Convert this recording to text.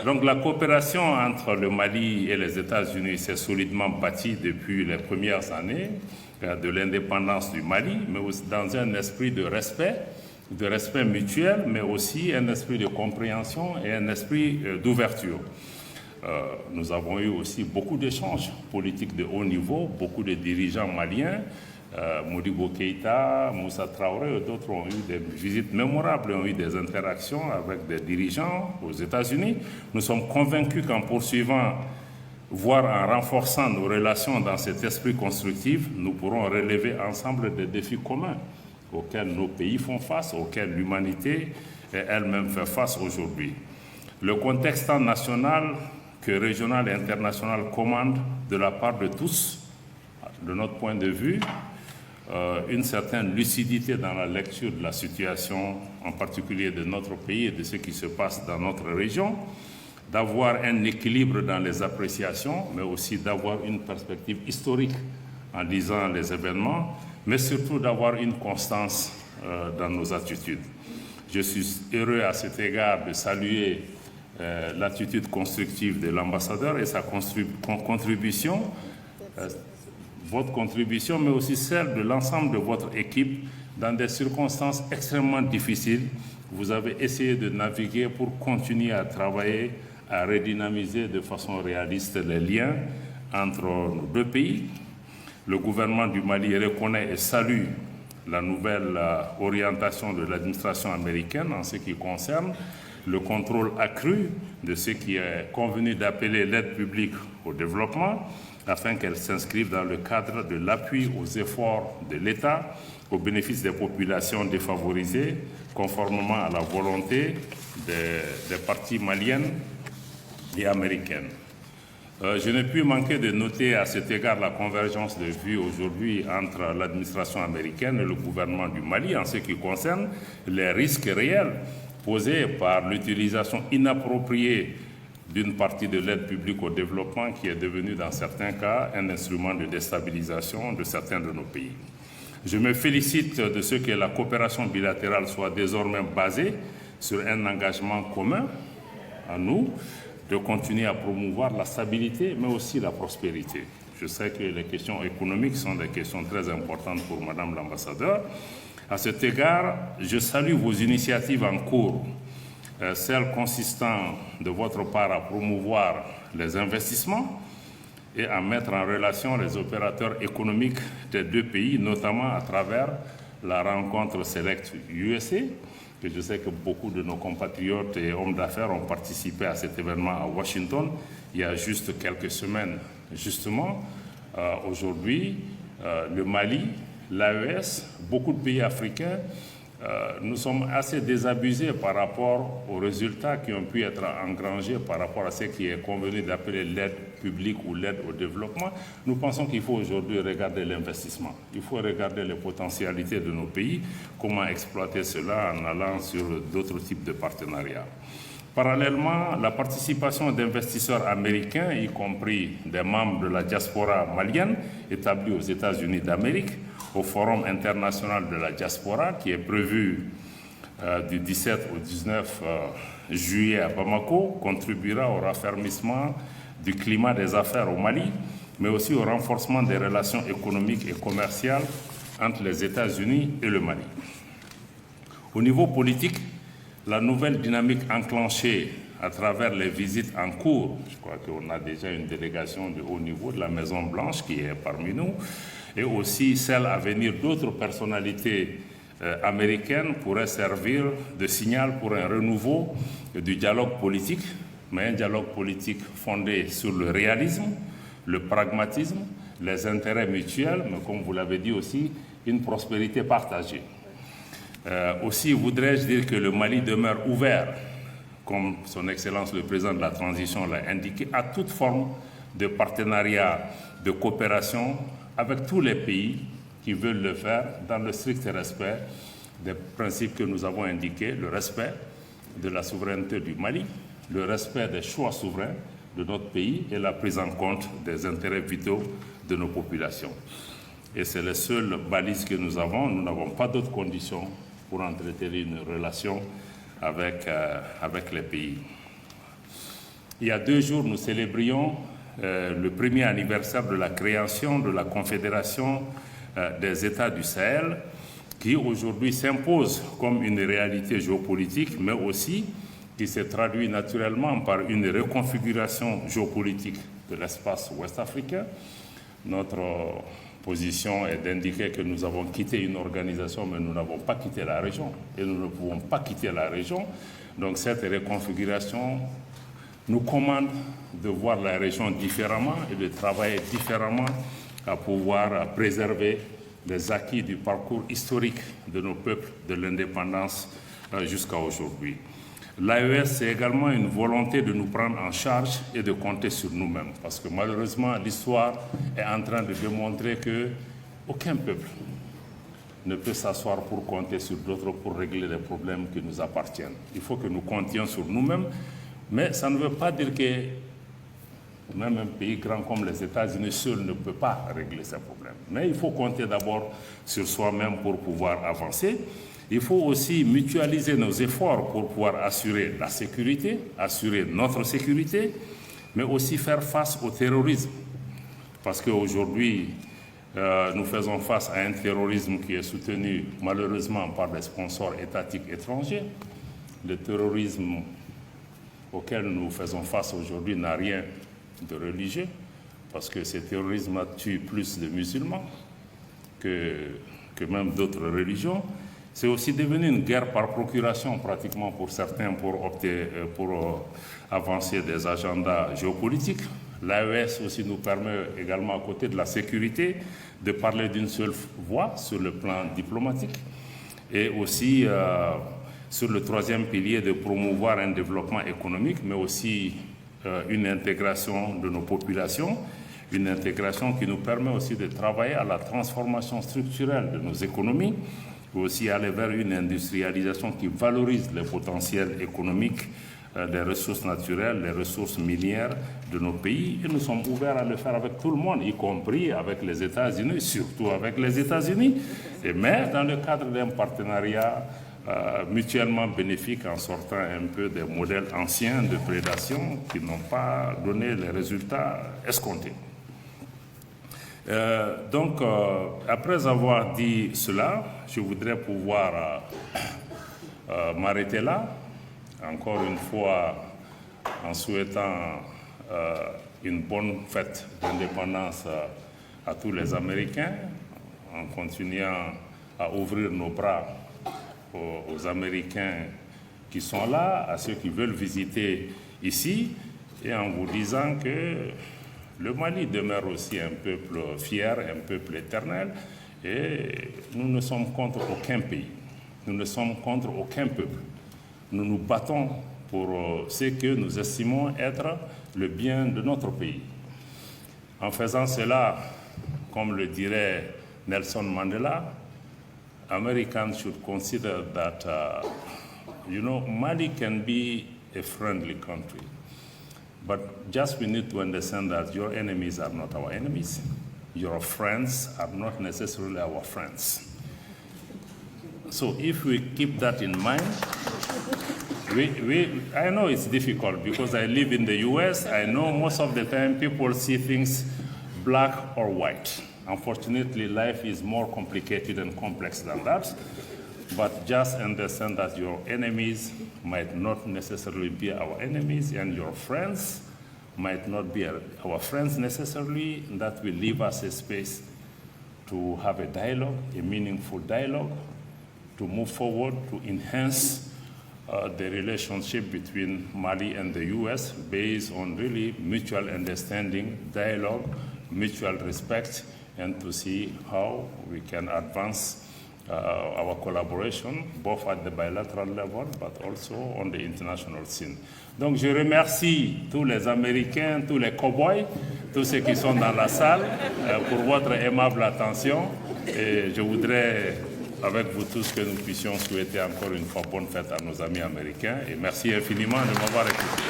Donc la coopération entre le Mali et les États-Unis s'est solidement bâtie depuis les premières années de l'indépendance du Mali, mais aussi dans un esprit de respect mutuel, mais aussi un esprit de compréhension et un esprit d'ouverture. Nous avons eu aussi beaucoup d'échanges politiques de haut niveau, beaucoup de dirigeants maliens, Modibo Keïta, Moussa Traoré et d'autres ont eu des visites mémorables, ont eu des interactions avec des dirigeants aux États-Unis. Nous sommes convaincus qu'en poursuivant, voire en renforçant nos relations dans cet esprit constructif, nous pourrons relever ensemble des défis communs auxquels nos pays font face, auxquels l'humanité elle-même fait face aujourd'hui. Le contexte tant national que régional et international commande de la part de tous, de notre point de vue, une certaine lucidité dans la lecture de la situation, en particulier de notre pays et de ce qui se passe dans notre région, d'avoir un équilibre dans les appréciations, mais aussi d'avoir une perspective historique en lisant les événements, mais surtout d'avoir une constance dans nos attitudes. Je suis heureux à cet égard de saluer l'attitude constructive de l'ambassadeur et sa contribution, votre contribution, mais aussi celle de l'ensemble de votre équipe dans des circonstances extrêmement difficiles. Vous avez essayé de naviguer pour continuer à travailler, à redynamiser de façon réaliste les liens entre nos deux pays. Le gouvernement du Mali reconnaît et salue la nouvelle orientation de l'administration américaine en ce qui concerne le contrôle accru de ce qui est convenu d'appeler l'aide publique au développement, afin qu'elle s'inscrive dans le cadre de l'appui aux efforts de l'État au bénéfice des populations défavorisées, conformément à la volonté des parties maliennes et américaines. Je n'ai pu manquer de noter à cet égard la convergence de vues aujourd'hui entre l'administration américaine et le gouvernement du Mali en ce qui concerne les risques réels posés par l'utilisation inappropriée d'une partie de l'aide publique au développement qui est devenue dans certains cas un instrument de déstabilisation de certains de nos pays. Je me félicite de ce que la coopération bilatérale soit désormais basée sur un engagement commun à nous de continuer à promouvoir la stabilité mais aussi la prospérité. Je sais que les questions économiques sont des questions très importantes pour Madame l'ambassadeur. À cet égard, je salue vos initiatives en cours, celles consistant de votre part à promouvoir les investissements et à mettre en relation les opérateurs économiques des deux pays, notamment à travers la rencontre Select USA, que je sais que beaucoup de nos compatriotes et hommes d'affaires ont participé à cet événement à Washington il y a juste quelques semaines. Justement, aujourd'hui, le Mali, l'AES, beaucoup de pays africains, nous sommes assez désabusés par rapport aux résultats qui ont pu être engrangés par rapport à ce qui est convenu d'appeler l'aide publique ou l'aide au développement. Nous pensons qu'il faut aujourd'hui regarder l'investissement. Il faut regarder les potentialités de nos pays, comment exploiter cela en allant sur d'autres types de partenariats. Parallèlement, la participation d'investisseurs américains, y compris des membres de la diaspora malienne établis aux États-Unis d'Amérique, au Forum international de la diaspora qui est prévu du 17 au 19 juillet à Bamako, contribuera au raffermissement du climat des affaires au Mali, mais aussi au renforcement des relations économiques et commerciales entre les États-Unis et le Mali. Au niveau politique, la nouvelle dynamique enclenchée à travers les visites en cours, je crois qu'on a déjà une délégation de haut niveau de la Maison-Blanche qui est parmi nous, et aussi celle à venir d'autres personnalités américaines pourrait servir de signal pour un renouveau du dialogue politique, mais un dialogue politique fondé sur le réalisme, le pragmatisme, les intérêts mutuels, mais comme vous l'avez dit aussi, une prospérité partagée. Aussi voudrais-je dire que le Mali demeure ouvert, comme son Excellence le Président de la Transition l'a indiqué, à toute forme de partenariat, de coopération avec tous les pays qui veulent le faire dans le strict respect des principes que nous avons indiqués, le respect de la souveraineté du Mali, le respect des choix souverains de notre pays et la prise en compte des intérêts vitaux de nos populations. Et c'est les seules balises que nous avons. Nous n'avons pas d'autres conditions pour entretenir une relation avec les pays. Il y a 2 jours, nous célébrions le premier anniversaire de la création de la Confédération des États du Sahel, qui aujourd'hui s'impose comme une réalité géopolitique, mais aussi qui se traduit naturellement par une reconfiguration géopolitique de l'espace ouest africain. Notre position est d'indiquer que nous avons quitté une organisation, mais nous n'avons pas quitté la région, et nous ne pouvons pas quitter la région. Donc cette reconfiguration nous commande de voir la région différemment et de travailler différemment à pouvoir préserver les acquis du parcours historique de nos peuples de l'indépendance jusqu'à aujourd'hui. L'AES, c'est également une volonté de nous prendre en charge et de compter sur nous-mêmes, parce que malheureusement, l'histoire est en train de démontrer qu'aucun peuple ne peut s'asseoir pour compter sur d'autres pour régler les problèmes qui nous appartiennent. Il faut que nous comptions sur nous-mêmes, mais ça ne veut pas dire que même un pays grand comme les États-Unis seul ne peut pas régler ces problèmes. Mais il faut compter d'abord sur soi-même pour pouvoir avancer. Il faut aussi mutualiser nos efforts pour pouvoir assurer la sécurité, assurer notre sécurité, mais aussi faire face au terrorisme. Parce qu'aujourd'hui, nous faisons face à un terrorisme qui est soutenu malheureusement par des sponsors étatiques étrangers. Le terrorisme auquel nous faisons face aujourd'hui n'a rien de religieux, parce que ce terrorisme tue plus de musulmans que même d'autres religions. C'est aussi devenu une guerre par procuration pratiquement pour certains pour avancer des agendas géopolitiques. L'AES aussi nous permet également, à côté de la sécurité, de parler d'une seule voix sur le plan diplomatique et aussi sur le troisième pilier de promouvoir un développement économique, mais aussi une intégration de nos populations, une intégration qui nous permet aussi de travailler à la transformation structurelle de nos économies, et aussi aller vers une industrialisation qui valorise les potentiels économiques des ressources naturelles, les ressources minières de nos pays. Et nous sommes ouverts à le faire avec tout le monde, y compris avec les États-Unis, surtout avec les États-Unis, mais dans le cadre d'un partenariat mutuellement bénéfique en sortant un peu des modèles anciens de prédation qui n'ont pas donné les résultats escomptés. Donc, après avoir dit cela, je voudrais pouvoir m'arrêter là, encore une fois en souhaitant une bonne fête d'indépendance à tous les Américains, en continuant à ouvrir nos bras aux Américains qui sont là, à ceux qui veulent visiter ici, et en vous disant que le Mali demeure aussi un peuple fier, un peuple éternel, et nous ne sommes contre aucun pays, nous ne sommes contre aucun peuple. Nous nous battons pour ce que nous estimons être le bien de notre pays. En faisant cela, comme le dirait Nelson Mandela, Americans should consider that, Mali can be a friendly country. But just we need to understand that your enemies are not our enemies. Your friends are not necessarily our friends. So if we keep that in mind, I know it's difficult because I live in the US. I know most of the time people see things black or white. Unfortunately, life is more complicated and complex than that. But just understand that your enemies might not necessarily be our enemies, and your friends might not be our friends necessarily. That will leave us a space to have a dialogue, a meaningful dialogue, to move forward, to enhance the relationship between Mali and the US based on really mutual understanding, dialogue, mutual respect, and to see how we can advance our collaboration, both at the bilateral level, but also on the international scene. Donc je remercie tous les Américains, tous les cow-boys, tous ceux qui sont dans la salle pour votre aimable attention. Et je voudrais, avec vous tous, que nous puissions souhaiter encore une fois bonne fête à nos amis américains. Et merci infiniment de m'avoir écouté.